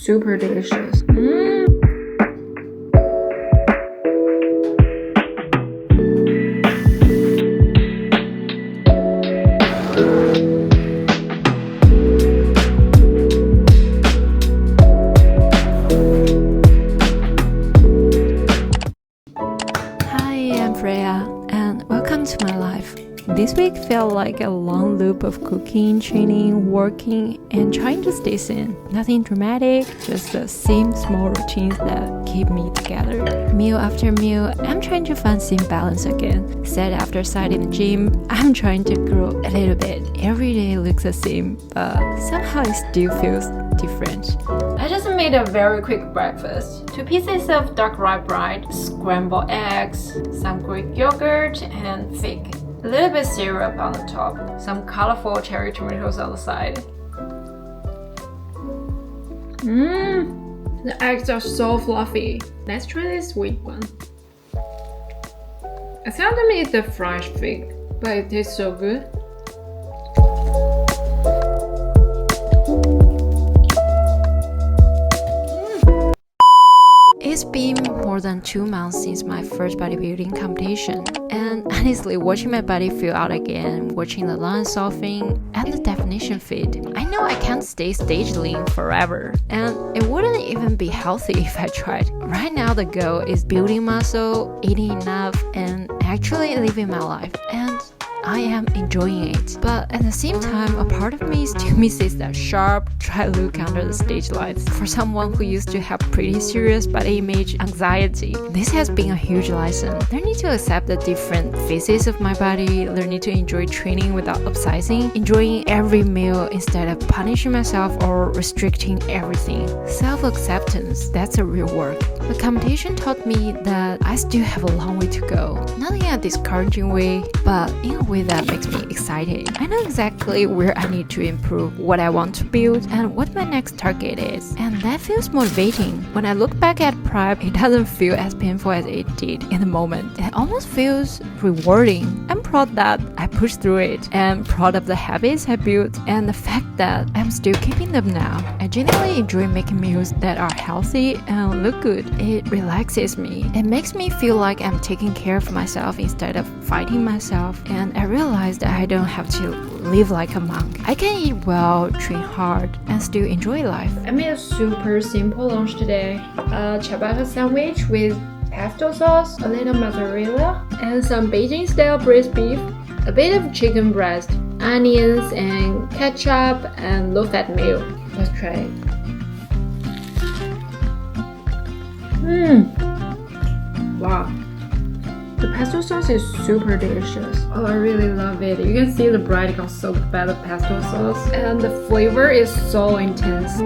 super delicious. To my life. This week felt like a long loop of cooking, training, working, and trying to stay sane. Nothing dramatic, just the same small routines that keep me together. Meal after meal, I'm trying to find some balance again. Set after side in the gym, I'm trying to grow a little bit. Every day looks the same, but somehow it still feels different. I just made a very quick breakfast. 2 pieces of dark rye bread, scrambled eggs, some Greek yogurt, and fig. A little bit syrup on the top, some colorful cherry tomatoes on the side. The eggs are so fluffy. Let's try this sweet one. I seldom eat the fresh fig, but it tastes so good. It's been more than 2 months since my first bodybuilding competition, and honestly, watching my body fill out again, watching the lines soften, and the definition fade, I know I can't stay stage lean forever, and it wouldn't even be healthy if I tried. Right now, the goal is building muscle, eating enough, and actually living my life, and I am enjoying it. But at the same time, a part of me still misses that sharp, dry look under the stage lights. For someone who used to have pretty serious body image anxiety, this has been a huge lesson. Learning to accept the different phases of my body, learning to enjoy training without upsizing, enjoying every meal instead of punishing myself or restricting everything. Self-acceptance, that's a real work. The competition taught me that I still have a long way to go. Not in a discouraging way, but in a way that makes me excited. I know exactly where I need to improve, what I want to build, and what my next target is. And that feels motivating. When I look back at prep, it doesn't feel as painful as it did in the moment. It almost feels rewarding. I'm proud that I pushed through it, and proud of the habits I built, and the fact that I'm still keeping them now. I genuinely enjoy making meals that are healthy and look good. It relaxes me. It makes me feel like I'm taking care of myself instead of fighting myself, and I realized that I don't have to live like a monk. I can eat well, train hard, and still enjoy life. I made a super simple lunch today. A ciabatta sandwich with pesto sauce, a little mozzarella, and some Beijing-style braised beef, a bit of chicken breast, onions and ketchup, and low-fat meal. Let's try it. Wow. The pesto sauce is super delicious. Oh, I really love it. You can see the bread got soaked by the pesto sauce, and the flavor is so intense.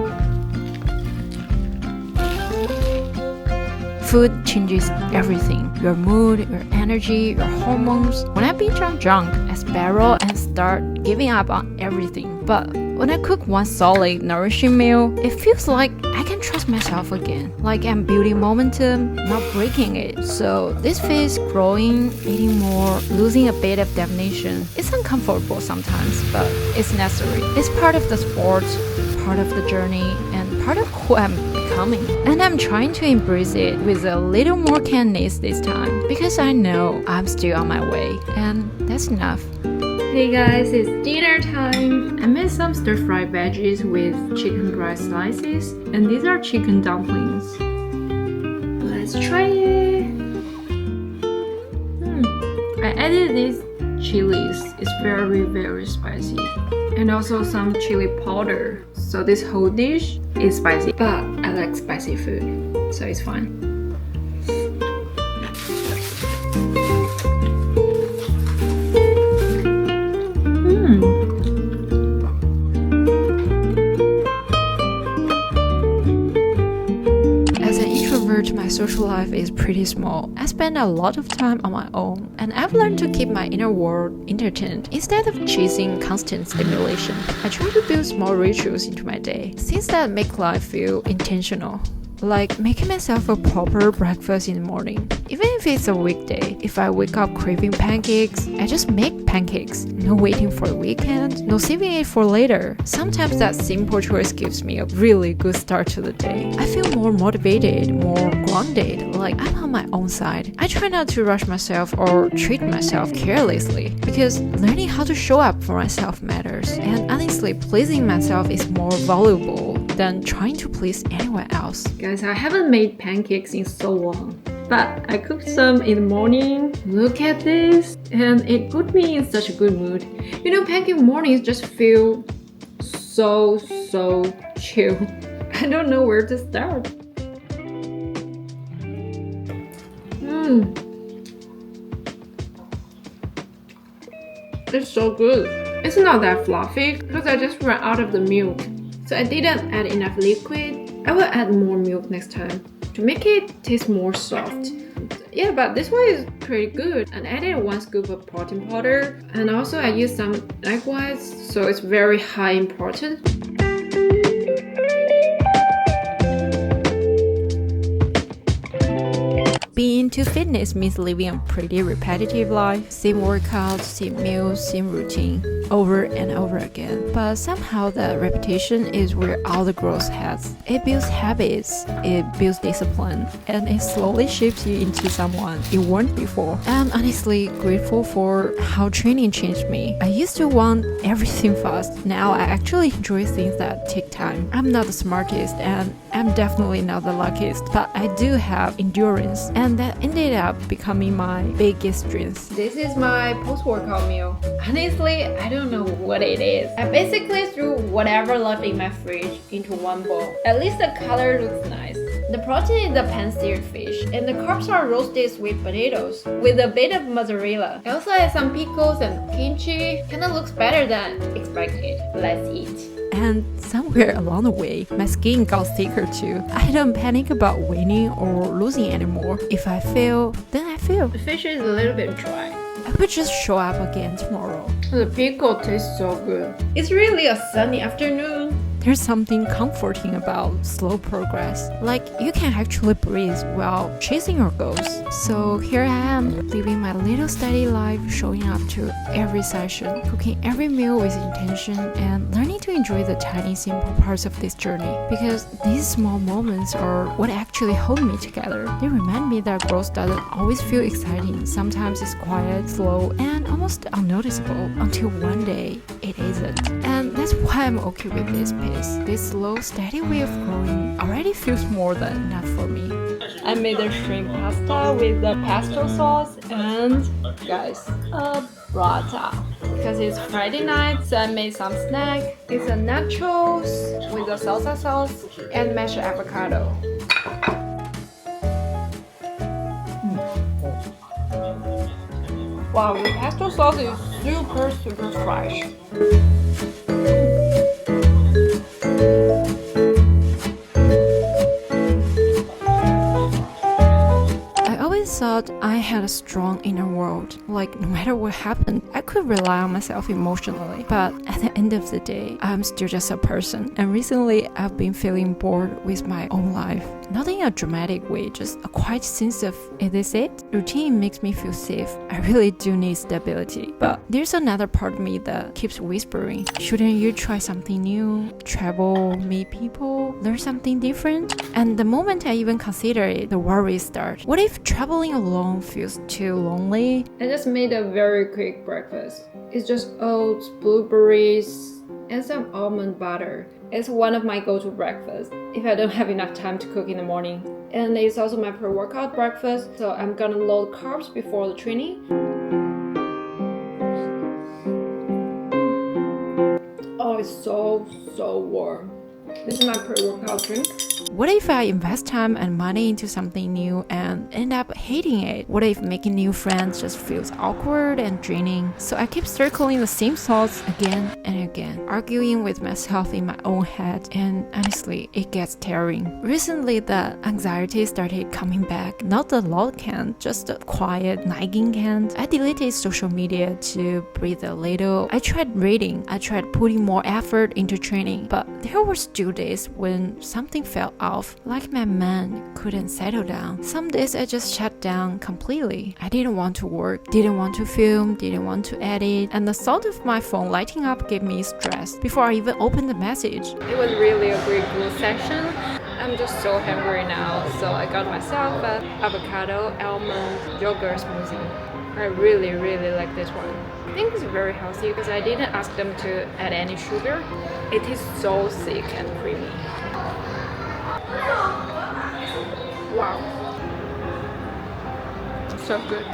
Food changes everything. Your mood, your energy, your hormones. When I binge on junk, I spiral and start giving up on everything. But when I cook one solid, nourishing meal, it feels like I can trust myself again. Like I'm building momentum, not breaking it. So this phase, growing, eating more, losing a bit of definition, it's uncomfortable sometimes, but it's necessary. It's part of the sport, part of the journey, and part of who I'm becoming. And I'm trying to embrace it with a little more kindness this time, because I know I'm still on my way, and that's enough. Hey guys, it's dinner time! I made some stir-fried veggies with chicken breast slices, and these are chicken dumplings. Let's try it! I added these chilies. It's very, very spicy. And also some chili powder. So this whole dish is spicy, but I like spicy food, so it's fine. My social life is pretty small. I spend a lot of time on my own, and I've learned to keep my inner world entertained instead of chasing constant stimulation. I try to build small rituals into my day, things that make life feel intentional. like making myself a proper breakfast in the morning. Even if it's a weekday, if I wake up craving pancakes, I just make pancakes. No waiting for the weekend, no saving it for later. Sometimes that simple choice gives me a really good start to the day. I feel more motivated, more grounded, like I'm on my own side. I try not to rush myself or treat myself carelessly, because learning how to show up for myself matters. And honestly, pleasing myself is more valuable than trying to please anyone else. Guys, I haven't made pancakes in so long, but I cooked some in the morning. Look at this, and it put me in such a good mood. You know, pancake mornings just feel so chill. I don't know where to start. It's so good. It's not that fluffy because I just ran out of the milk, so I didn't add enough liquid. I will add more milk next time to make it taste more soft. Yeah, but this one is pretty good. And I added 1 scoop of protein powder, and also I used some egg whites, so it's very high in protein. Being into fitness means living a pretty repetitive life. Same workouts, same meals, same routine, over and over again. But somehow the repetition is where all the growth heads. It builds habits, it builds discipline, and it slowly shapes you into someone you weren't before. I'm honestly grateful for how training changed me. I used to want everything fast. Now I actually enjoy things that take time. I'm not the smartest, and I'm definitely not the luckiest, but I do have endurance, and that ended up becoming my biggest strength. This is my post-workout meal. Honestly, I don't know what it is. I basically threw whatever left in my fridge into one bowl. At least the color looks nice. The protein is the pan-seared fish, and the carbs are roasted sweet potatoes with a bit of mozzarella. I also add some pickles and kimchi. Kinda looks better than expected. Let's eat. And somewhere along the way, my skin got thicker too. I don't panic about winning or losing anymore. If I fail, then I fail. The fish is a little bit dry. I could just show up again tomorrow. The pickle tastes so good. It's really a sunny afternoon. There's something comforting about slow progress. Like you can actually breathe while chasing your goals. So here I am, living my little steady life, showing up to every session, cooking every meal with intention, and learning to enjoy the tiny simple parts of this journey. Because these small moments are what actually hold me together. They remind me that growth doesn't always feel exciting. Sometimes it's quiet, slow, and almost unnoticeable until one day it isn't. And that's why I'm okay with this pace. This slow, steady way of growing already feels more than enough for me. I made the shrimp pasta with the pesto sauce and, guys, a burrata. Because it's Friday night, so I made some snack. It's a nachos with the salsa sauce and mashed avocado. Wow, the pesto sauce is super fresh. Thought I had a strong inner world. Like no matter what happened, I could rely on myself emotionally. But at the end of the day, I'm still just a person. And recently, I've been feeling bored with my own life. Not in a dramatic way, just a quiet sense of, is this it? Routine makes me feel safe. I really do need stability. But there's another part of me that keeps whispering, shouldn't you try something new? Travel, meet people, learn something different? And the moment I even consider it, the worries start. What if traveling alone feels too lonely? I just made a very quick breakfast. It's just oats, blueberries, and some almond butter. It's one of my go-to breakfasts if I don't have enough time to cook in the morning. And it's also my pre-workout breakfast, so I'm gonna load carbs before the training. Oh, it's so warm. This is my pre-workout drink. What if I invest time and money into something new and end up hating it? What if making new friends just feels awkward and draining? So I keep circling the same thoughts again and again, arguing with myself in my own head, and honestly, it gets tiring. Recently, the anxiety started coming back. Not the loud kind, just the quiet, nagging kind. I deleted social media to breathe a little. I tried reading. I tried putting more effort into training, but there were still days when something felt fell off, like my mind couldn't settle down. Some days I just shut down completely. I didn't want to work, didn't want to film, didn't want to edit, and the thought of my phone lighting up gave me stress before I even opened the message. It was really a great glute session. I'm just so hungry now, so I got myself an avocado almond yogurt smoothie. I really like this one. I think it's very healthy because I didn't ask them to add any sugar. It is so thick and creamy. Wow. So good.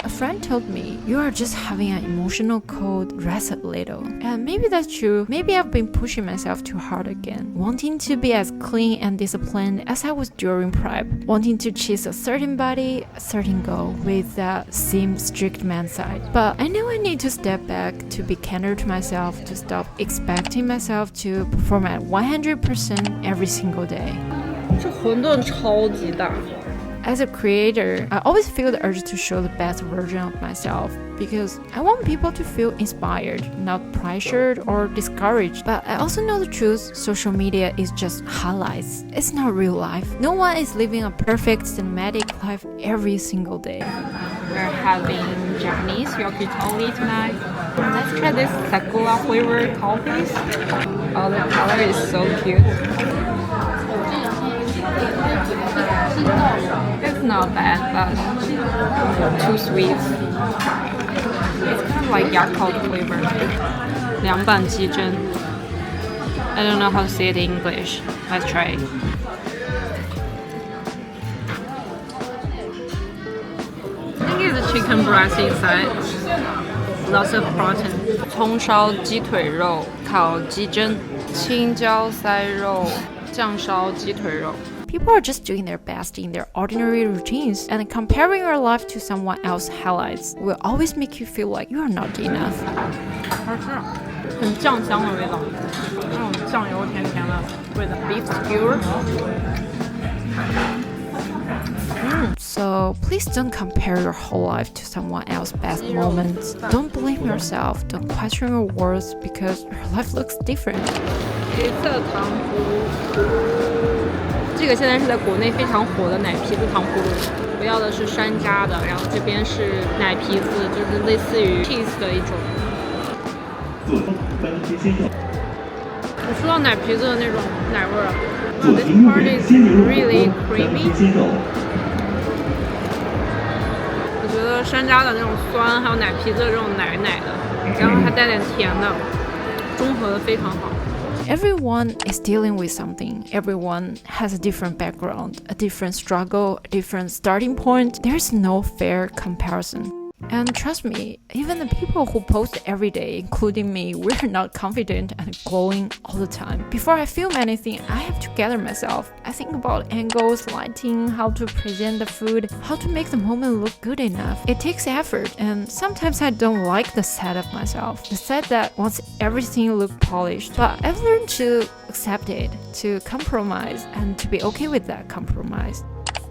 A friend told me, you are just having an emotional cold, rest a little. And maybe that's true. Maybe I've been pushing myself too hard again. Wanting to be as clean and disciplined as I was during prep. Wanting to chase a certain body, a certain goal with that same strict man side. But I know I need to step back to be kinder to myself, to stop expecting myself to perform at 100% every single day. 这馄饨超级大。 As a creator, I always feel the urge to show the best version of myself because I want people to feel inspired, not pressured or discouraged. But I also know the truth, social media is just highlights. It's not real life. No one is living a perfect cinematic life every single day. We're having Japanese yakitori tonight. Let's try this sakura flavored coffees. Oh, the color is so cute. It's not bad, but too sweet. It's kind of like Yakult flavor. 凉拌鸡胗. I don't know how to say it in English. Let's try it. I think it's a chicken breast inside. Lots of protein. 葱烧鸡腿肉、烤鸡胗、青椒塞肉、酱烧鸡腿肉. People are just doing their best in their ordinary routines, and comparing your life to someone else's highlights will always make you feel like you are not enough. 它是很酱香的味道，那种酱油甜甜的味道。Beef skewer. So please don't compare your whole life to someone else's best moments. Don't blame yourself. Don't question your worth because your life looks different. 黑色糖葫芦，这个现在是在国内非常火的奶皮子糖葫芦。我要的是山楂的，然后这边是奶皮子，就是类似于 cheese 的一种。我吃到奶皮子的那种奶味儿。Wow, this part is really creamy. 我觉得山楂的那种酸，还有奶皮子的这种奶奶的，然后还带点甜的，中和的非常好。Everyone is dealing with something. Everyone has a different background, a different struggle, a different starting point. There's no fair comparison. And trust me, even the people who post every day, including me, we're not confident and glowing all the time. Before I film anything, I have to gather myself. I think about angles, lighting, how to present the food, how to make the moment look good enough. It takes effort, and sometimes I don't like the set of myself. The set that wants everything look polished. But I've learned to accept it, to compromise, and to be okay with that compromise.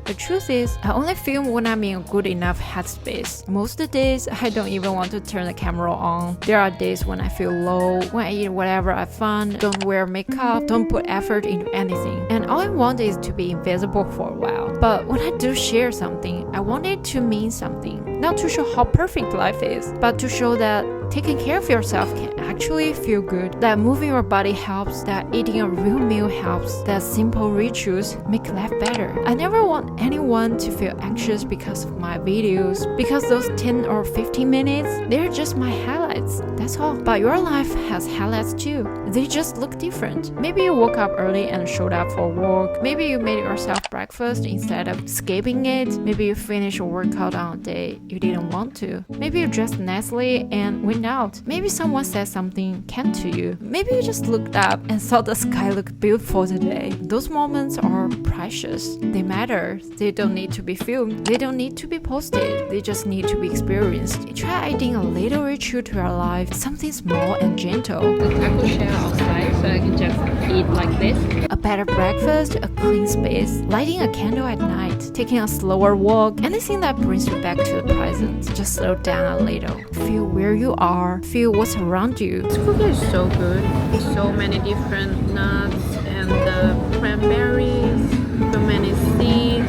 The truth is, I only film when I'm in a good enough headspace. Most of the days, I don't even want to turn the camera on. There are days when I feel low, when I eat whatever I find, don't wear makeup, don't put effort into anything. And all I want is to be invisible for a while. But when I do share something, I want it to mean something. Not to show how perfect life is, but to show that taking care of yourself can actually feel good, that moving your body helps, that eating a real meal helps, that simple rituals make life better. I never want anyone to feel anxious because of my videos, because those 10 or 15 minutes, they're just my highlights. That's all. But your life has highlights too. They just look different. Maybe you woke up early and showed up for work. Maybe you made yourself breakfast instead of skipping it. Maybe you finished a workout on a day you didn't want to. Maybe you dressed nicely and went out. Maybe someone said something kind to you. Maybe you just looked up and saw the sky look beautiful today. Those moments are precious. They matter. They don't need to be filmed. They don't need to be posted. They just need to be experienced. Try adding a little ritual to your life, something small and gentle. I could share outside, so I can just eat like this. A better breakfast, a clean space, lighting a candle at night, taking a slower walk, anything that brings you back to the present. Just slow down a little. Feel where you are. Feel what's around you. This cookie is so good. So many different nuts and the cranberries, so many seeds.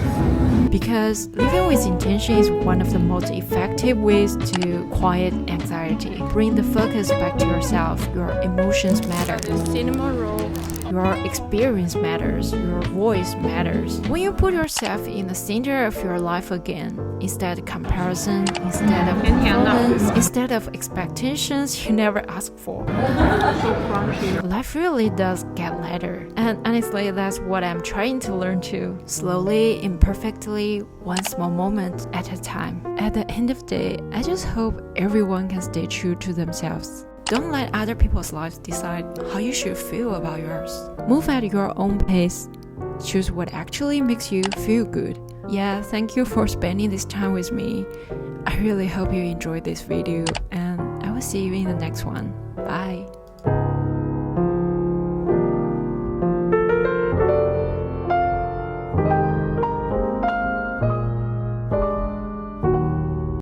Because living with intention is one of the most effective ways to quiet anxiety. Bring the focus back to yourself. Your emotions matter. The cinnamon roll. Your experience matters. Your voice matters. When you put yourself in the center of your life again, instead of comparison, instead of performance, instead of expectations you never asked for, So crunchy. life really does get lighter. And honestly, that's what I'm trying to learn too. Slowly, imperfectly, one small moment at a time. At the end of the day, I just hope everyone can stay true to themselves. Don't let other people's lives decide how you should feel about yours. Move at your own pace. Choose what actually makes you feel good. Yeah, thank you for spending this time with me. I really hope you enjoyed this video, and I will see you in the next one. Bye.